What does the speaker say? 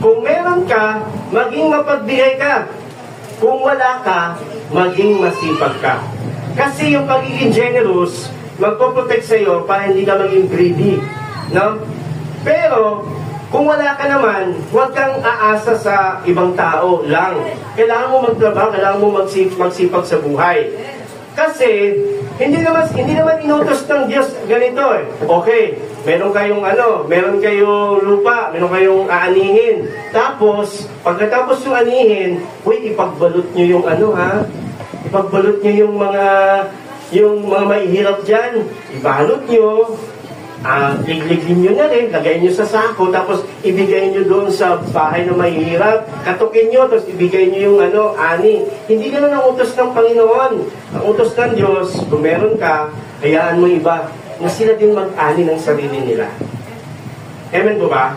Kung meron ka, maging mapagbigay ka. Kung wala ka, maging masipag ka. Kasi yung pagiging generous, magpoprotect sa'yo para hindi ka maging greedy. No? Pero, kung wala ka naman, huwag kang aasa sa ibang tao lang. Kailangan mo magtrabaho, kailangan mo magsipag sa buhay. Kasi, hindi naman inutos ng Diyos ganito eh. Okay, meron kayong lupa, meron kayong aanihin. Tapos, pagkatapos yung anihin, ipagbalot nyo yung ipagbalot nyo yung mga mahihirap dyan. Ibalot nyo, ligligin nyo na rin, lagay nyo sa sako, tapos ibigay nyo doon sa bahay na mahihirap, katukin nyo, tapos ibigay nyo yung ani. Hindi ganun ang utos ng Panginoon. Ang utos ng Diyos, kung meron ka, hayaan mo iba na sila din mag-ani ng sarili nila. Amen po ba?